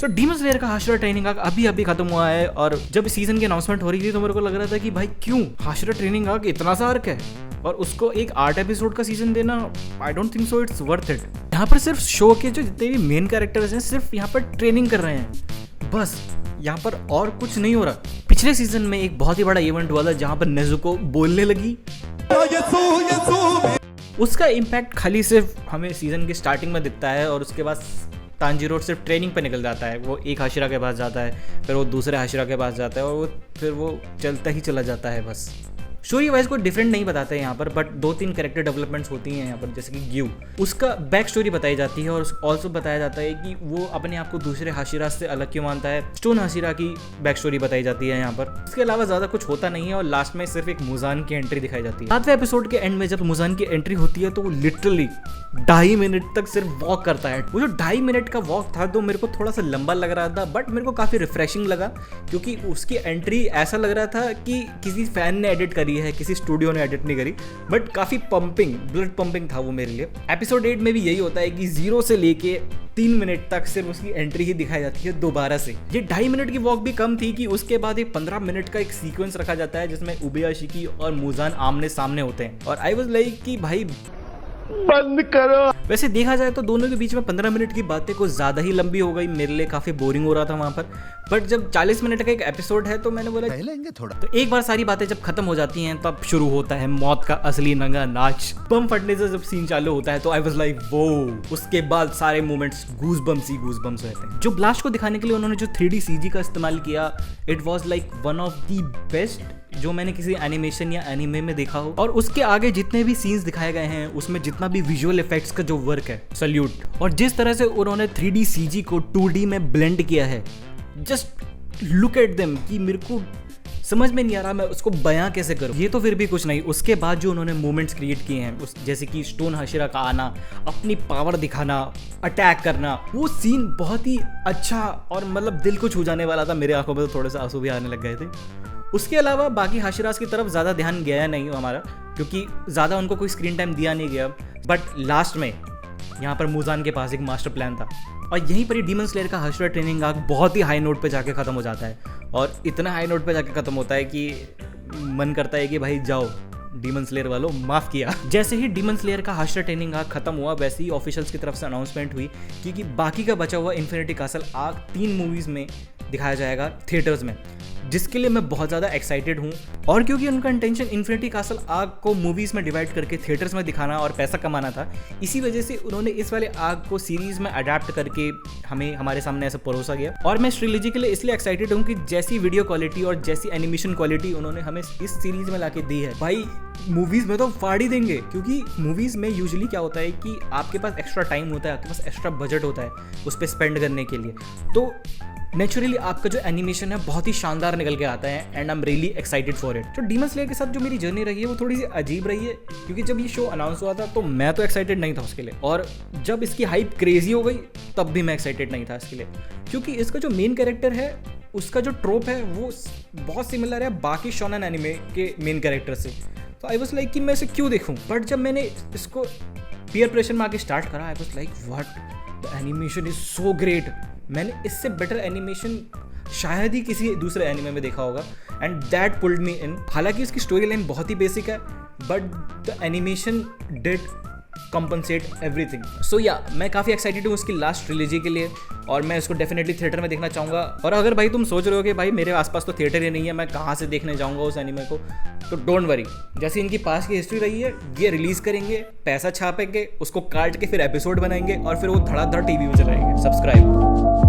सो demon slayer का Hashira training arc अभी अभी खत्म हुआ है, और जब सीजन की अनाउंसमेंट हो रही थी तो मेरे को लग रहा था कि भाई क्यों हाशिरा ट्रेनिंग आर्क इतना सा आर्क है और उसको एक 8 एपिसोड का सीजन देना, I don't think so it's worth it. यहाँ पर सिर्फ शो के जो जितने भी मेन कैरेक्टर्स हैं सिर्फ यहाँ पर ट्रेनिंग कर रहे हैं, बस यहाँ पर और कुछ नहीं हो रहा। पिछले सीजन में एक बहुत ही बड़ा इवेंट हुआ था जहाँ पर नेजुको बोलने लगी, उसका इम्पैक्ट खाली सिर्फ हमें सीजन के स्टार्टिंग में दिखता है और उसके बाद तांजीरो सिर्फ ट्रेनिंग पे निकल जाता है। वो एक हाशिरा के पास जाता है, फिर वो दूसरे हाशिरा के पास जाता है और फिर वो चलता ही चला जाता है। बस स्टोरी वाइज कोई डिफरेंट नहीं बताते हैं यहाँ पर, बट 2-3 कैरेक्टर डेवलपमेंट्स होती हैं यहाँ पर, जैसे कि ग्यू, उसका बैक स्टोरी बताई जाती है और ऑल्सो बताया जाता है कि वो अपने आप को दूसरे हाशिरा से अलग क्यों मानता है। स्टोन हाशिरा की बैक स्टोरी बताई जाती है यहाँ पर। इसके अलावा ज़्यादा कुछ होता नहीं है और लास्ट में सिर्फ एक मुजान की एंट्री दिखाई जाती है। 7वें एपिसोड के एंड में जब मुजान की एंट्री होती है तो वो लिटरली 2.5 मिनट तक सिर्फ वॉक करता है। वो जो 2.5 मिनट का वॉक था तो मेरे को थोड़ा सा लंबा लग रहा था, बट मेरे को काफ़ी रिफ्रेशिंग लगा क्योंकि उसकी एंट्री ऐसा लग रहा था कि किसी फैन ने एडिट करी है, किसी स्टूडियो ने एडिट नहीं करी, बट काफी पंपिंग, ब्लड पंपिंग था वो मेरे लिए। एपिसोड 8 में भी यही होता है कि 0 से लेके 3 मिनट तक सिर्फ उसकी एंट्री ही दिखाई जाती है दोबारा से। ये 2.5 मिनट की वॉक भी कम थी कि उसके बाद एक 15 मिनट का एक सीक्वेंस रखा जाता है जिसमें उबेयाशी और मुजान आमने सामने होते हैं और आई वाज लाइक कि भाई बंद करो। वैसे देखा जाए तो दोनों के बीच में 15 मिनट की बातें कुछ ज्यादा ही लंबी हो गई, मेरे लिए काफी बोरिंग हो रहा था वहां पर। बट जब 40 मिनट का एक एपिसोड है तो मैंने बोला लेंगे थोड़ा, तो एक बार सारी बातें जब खत्म हो जाती हैं तब शुरू होता है मौत का असली नंगा नाच। बम फटने से जब सीन चालू होता है तो आई वाज लाइक वो, उसके बाद सारे मोमेंट्स गूज बम्स रहते हैं। जो ब्लास्ट को दिखाने के लिए उन्होंने जो 3D CG का इस्तेमाल किया, it was like one of the best जो मैंने किसी एनिमेशन या एनिमे में देखा हो। और उसके आगे जितने भी सीन्स दिखाए गए हैं उसमें जितना भी विजुअल इफेक्ट्स का जो वर्क है, सल्यूट। और जिस तरह से उन्होंने 3D CG को 2D में ब्लेंड किया है, जस्ट लुक एट देम, कि मेरे को समझ में नहीं आ रहा मैं उसको बयां कैसे करूं। ये तो फिर भी कुछ नहीं, उसके बाद जो उन्होंने मोमेंट्स क्रिएट किए हैं जैसे कि स्टोन हाशिरा का आना, अपनी पावर दिखाना, अटैक करना, वो सीन बहुत ही अच्छा और मतलब दिल को छू जाने वाला था। मेरे आंखों में तो थोड़े से आंसू भी आने लग गए थे। उसके अलावा बाकी हाशिरास की तरफ ज़्यादा ध्यान गया नहीं हमारा क्योंकि ज़्यादा उनको कोई स्क्रीन टाइम दिया नहीं गया। बट लास्ट में यहाँ पर मुजान के पास एक मास्टर प्लान था और यहीं पर ही डीमन स्लेयर का हाशिरा ट्रेनिंग आर्क बहुत ही हाई नोट पे जाके ख़त्म हो जाता है और इतना हाई नोट पे जाके ख़त्म होता है कि मन करता है कि भाई जाओ डीमन स्लेयर वालों, माफ किया। जैसे ही डीमन स्लेयर का हाशिरा ट्रेनिंग आर्क खत्म हुआ वैसे ही ऑफिशियल्स की तरफ से अनाउंसमेंट हुई कि बाकी का बचा हुआ इन्फिनिटी कासल आर्क 3 मूवीज़ में दिखाया जाएगा थिएटर्स में, जिसके लिए मैं बहुत ज़्यादा एक्साइटेड हूँ। और क्योंकि उनका इंटेंशन इन्फिनिटी कासल आर्क को मूवीज़ में डिवाइड करके थिएटर्स में दिखाना और पैसा कमाना था, इसी वजह से उन्होंने इस वाले आर्क को सीरीज़ में अडेप्ट करके हमारे सामने ऐसा परोसा गया। और मैं इस ट्रिलॉजी के लिए इसलिए एक्साइटेड हूँ कि जैसी वीडियो क्वालिटी और जैसी एनिमेशन क्वालिटी उन्होंने हमें इस सीरीज़ में ला के दी है, भाई मूवीज़ में तो फाड़ ही देंगे। क्योंकि मूवीज़ में यूजुअली क्या होता है कि आपके पास एक्स्ट्रा टाइम होता है, आपके पास एक्स्ट्रा बजट होता है उस पर स्पेंड करने के लिए, तो नेचुरली आपका जो एनिमेशन है बहुत ही शानदार निकल के आता है and I am really excited for it. तो डीमन स्लेयर के साथ जो मेरी जर्नी रही है वो थोड़ी सी अजीब रही है क्योंकि जब ये शो अनाउंस हुआ था तो मैं तो एक्साइटेड नहीं था उसके लिए, और जब इसकी हाइप क्रेजी हो गई तब भी मैं एक्साइटेड नहीं था इसके लिए, क्योंकि इसका जो मेन कैरेक्टर है उसका जो ट्रोप है वो बहुत सिमिलर है बाकी शोनन एनिमे के मेन कैरेक्टर से। तो आई वाज लाइक कि मैं इसे क्यों देखूँ, बट जब मैंने इसको पीयर प्रेशर में आके स्टार्ट करा I was like what, the animation is so great. मैंने इससे बेटर एनिमेशन शायद ही किसी दूसरे एनिमे में देखा होगा and that pulled me in. हालांकि इसकी स्टोरी लाइन बहुत ही बेसिक है but the animation did compensate everything. So yeah मैं काफ़ी एक्साइटेड हूँ उसकी लास्ट ट्रिलॉजी के लिए और मैं इसको डेफिनेटली थिएटर में देखना चाहूँगा। और अगर भाई तुम सोच रहे हो कि भाई मेरे आसपास तो थिएटर ही नहीं है, मैं कहाँ से देखने जाऊँगा उस एनिमे को, तो डोंट वरी, जैसे इनकी पास की हिस्ट्री रही है ये रिलीज़ करेंगे, पैसा छापेंगे, उसको काट के फिर एपिसोड बनाएंगे और फिर वो धड़ाधड़ टीवी में चलाएंगे। सब्सक्राइब।